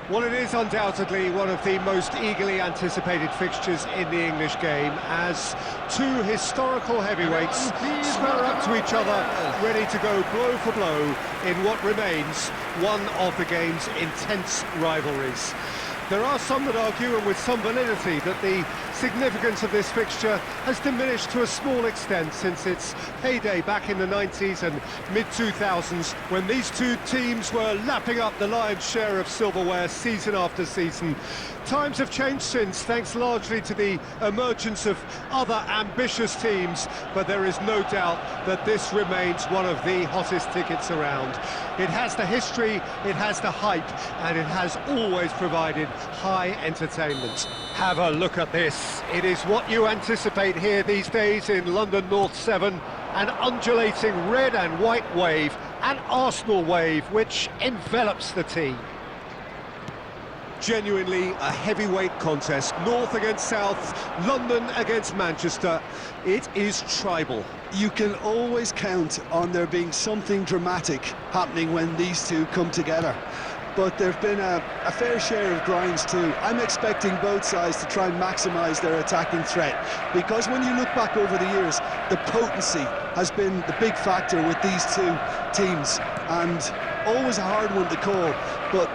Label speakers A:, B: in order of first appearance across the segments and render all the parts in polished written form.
A: Well, it is undoubtedly one of the most eagerly anticipated fixtures in the English game, as two historical heavyweights square up to each other, ready to go blow for blow in what remains one of the game's intense rivalries. There are some that argue, and with some validity, that the significance of this fixture has diminished to a small extent since its heyday back in the 90s and mid-2000s, when these two teams were lapping up the lion's share of silverware season after season. Times have changed since, thanks largely to the emergence of other ambitious teams, but there is no doubt that this remains one of the hottest tickets around. It has the history, it has the hype, and it has always provided high entertainment. Have a look at this. It is what you anticipate here these days in London North 7, an undulating red and white wave, an Arsenal wave which envelops the team. Genuinely a heavyweight contest, North against South, London against Manchester. It is tribal.
B: You can always count on there being something dramatic happening when these two come together. But there have been a fair share of grinds too. I'm expecting both sides to try and maximise their attacking threat, because when you look back over the years, the potency has been the big factor with these two teams, and always a hard one to call, but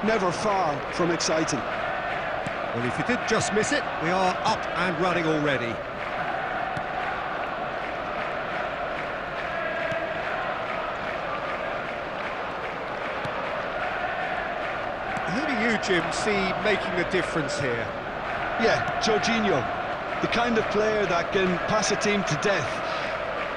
B: never far from exciting.
A: Well, if you did just miss it, we are up and running already. Who do you, Jim, see making a difference here?
B: Yeah, Jorginho, the kind of player that can pass a team to death.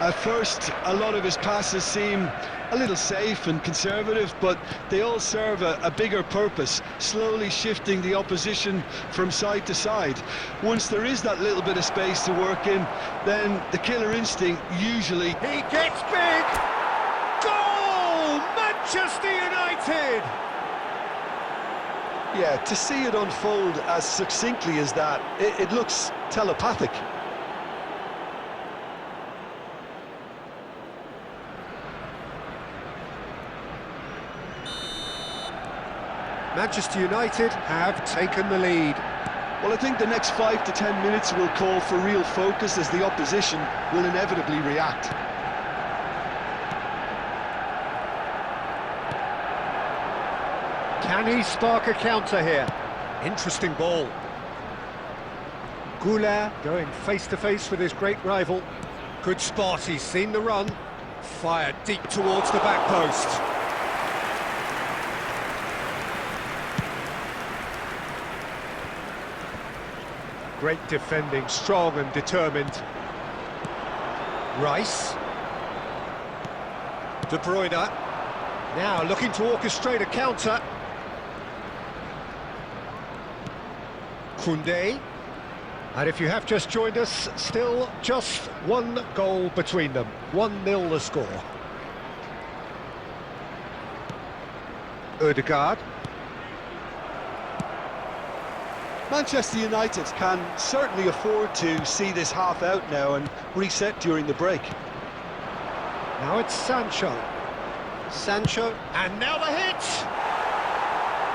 B: At first, a lot of his passes seem a little safe and conservative, but they all serve a bigger purpose, slowly shifting the opposition from side to side. Once there is that little bit of space to work in, then the killer instinct usually...
A: He gets big! Goal! Manchester United!
B: Yeah, to see it unfold as succinctly as that, it looks telepathic.
A: Manchester United have taken the lead.
B: Well, I think the next 5 to 10 minutes will call for real focus, as the opposition will inevitably react.
A: Can he spark a counter here? Interesting ball. Goulart going face-to-face with his great rival. Good spot, he's seen the run. Fired deep towards the back post. Great defending, strong and determined. Rice. De Bruyne. Now looking to orchestrate a counter. Koundé. And if you have just joined us, still just one goal between them. 1-0 the score. Ødegaard.
B: Manchester United can certainly afford to see this half out now and reset during the break.
A: Now it's Sancho. Sancho, and now the hit!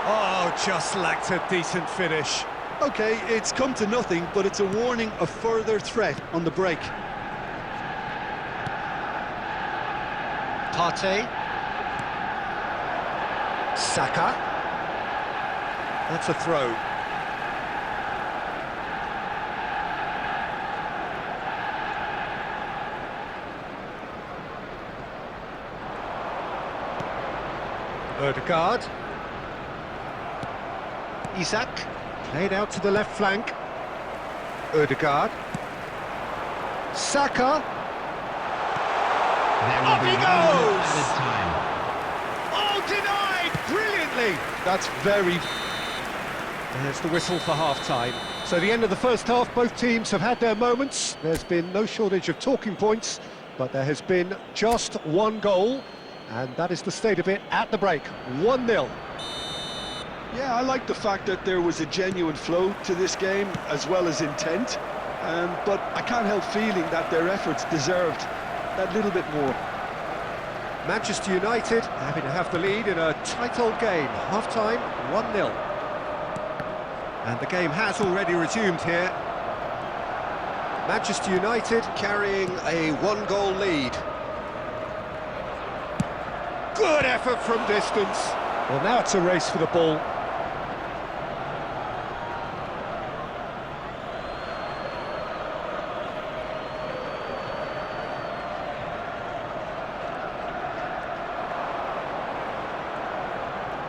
A: Oh, just lacked a decent finish.
B: OK, it's come to nothing, but it's a warning of further threat on the break.
A: Partey. Saka. That's a throw. Ødegaard. Isak, played out to the left flank. Ødegaard. Saka. Up he goes! Oh, denied! Brilliantly!
B: That's very...
A: There's the whistle for half-time. So the end of the first half, both teams have had their moments. There's been no shortage of talking points, but there has been just one goal. And that is the state of it at the break, 1-0.
B: Yeah, I like the fact that there was a genuine flow to this game, as well as intent. But I can't help feeling that their efforts deserved that little bit more.
A: Manchester United happy to have the lead in a tight old game. Half-time, 1-0. And the game has already resumed here. Manchester United carrying a one-goal lead. Good effort from distance. Well, now it's a race for the ball.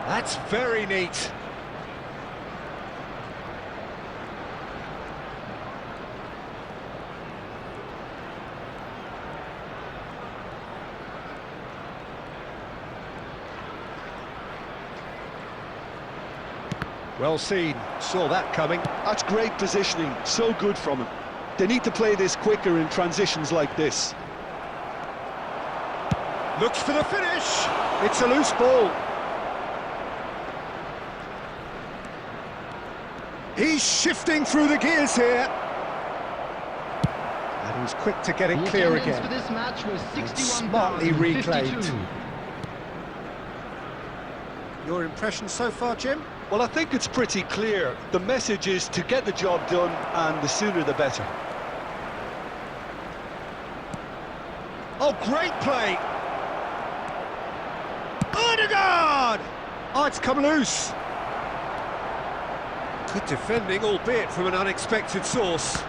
A: That's very neat. Well seen, saw that coming.
B: That's great positioning, so good from him. They need to play this quicker in transitions like this.
A: Looks for the finish. It's a loose ball. He's shifting through the gears here. And he's quick to get it clear again.
C: For this match was 61
A: smartly reclaimed.
C: 52.
A: Your impression so far, Jim?
B: Well, I think it's pretty clear. The message is to get the job done, and the sooner the better.
A: Oh, great play! Odegaard! Oh, it's come loose. Good defending, albeit from an unexpected source.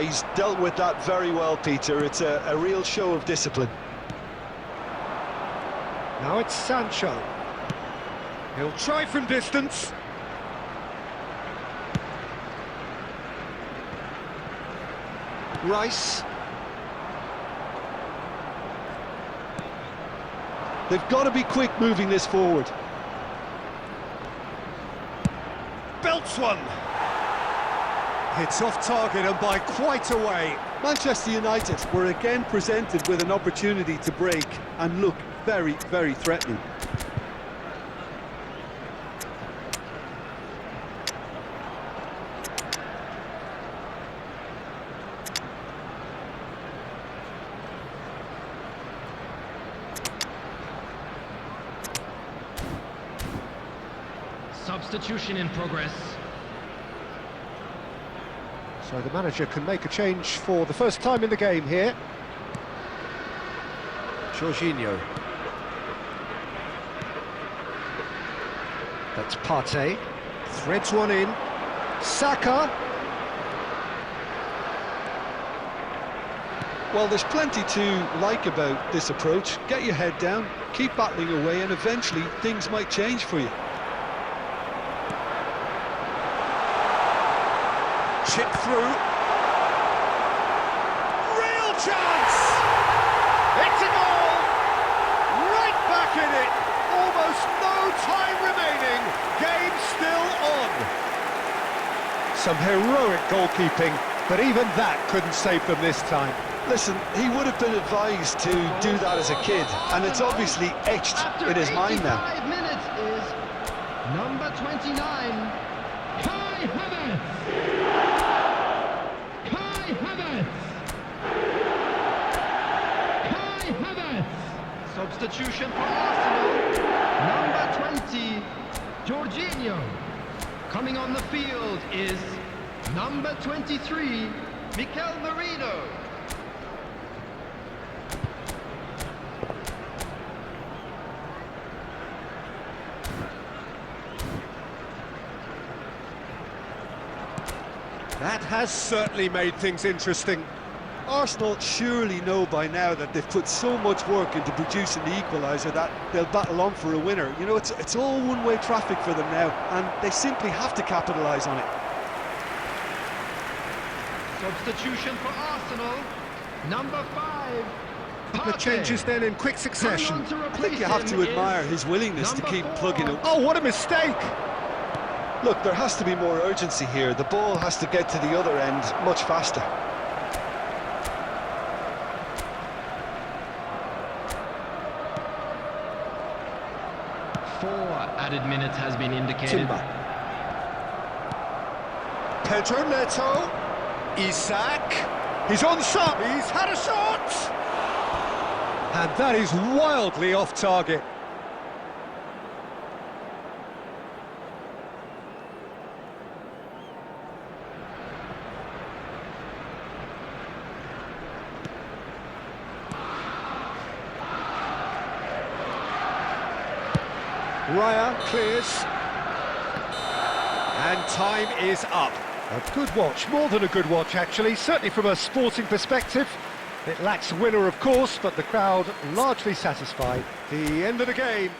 B: He's dealt with that very well, Peter. It's a real show of discipline.
A: Now it's Sancho. He'll try from distance. Rice.
B: They've got to be quick moving this forward.
A: Belts one. Hits off target and by quite a way.
B: Manchester United were again presented with an opportunity to break and look very, very threatening.
C: Substitution in progress.
A: So the manager can make a change for the first time in the game here. Jorginho. That's Partey. Threads one in. Saka.
B: Well, there's plenty to like about this approach. Get your head down, keep battling away, and eventually things might change for you.
A: Chip through. Real chance! It's a goal! Right back in it! Almost no time remaining. Game still on. Some heroic goalkeeping, but even that couldn't save them this time.
B: Listen, he would have been advised to do that as a kid, and it's obviously etched in his mind now.
C: 5 minutes is number 29, Kai Havertz. Kai Havertz. Kai Havertz. Substitution for Arsenal. Number 20, Jorginho. Coming on the field is number 23, Mikel Merino.
A: That has certainly made things interesting.
B: Arsenal surely know by now that they've put so much work into producing the equaliser that they'll battle on for a winner. You know, it's all one-way traffic for them now, and they simply have to capitalise on it.
C: Substitution for Arsenal, number 5.
A: Couple of changes then in quick succession.
B: I think you have to admire his willingness to keep plugging it.
A: Oh, what a mistake!
B: Look, there has to be more urgency here. The ball has to get to the other end much faster.
C: Four added minutes has been indicated.
A: Timber. Pedro Neto. Isak. He's on sub. He's had a shot. And that is wildly off target. Raya clears. And time is up. A good watch, more than a good watch actually, certainly from a sporting perspective. It lacks a winner of course, but the crowd largely satisfied. The end of the game.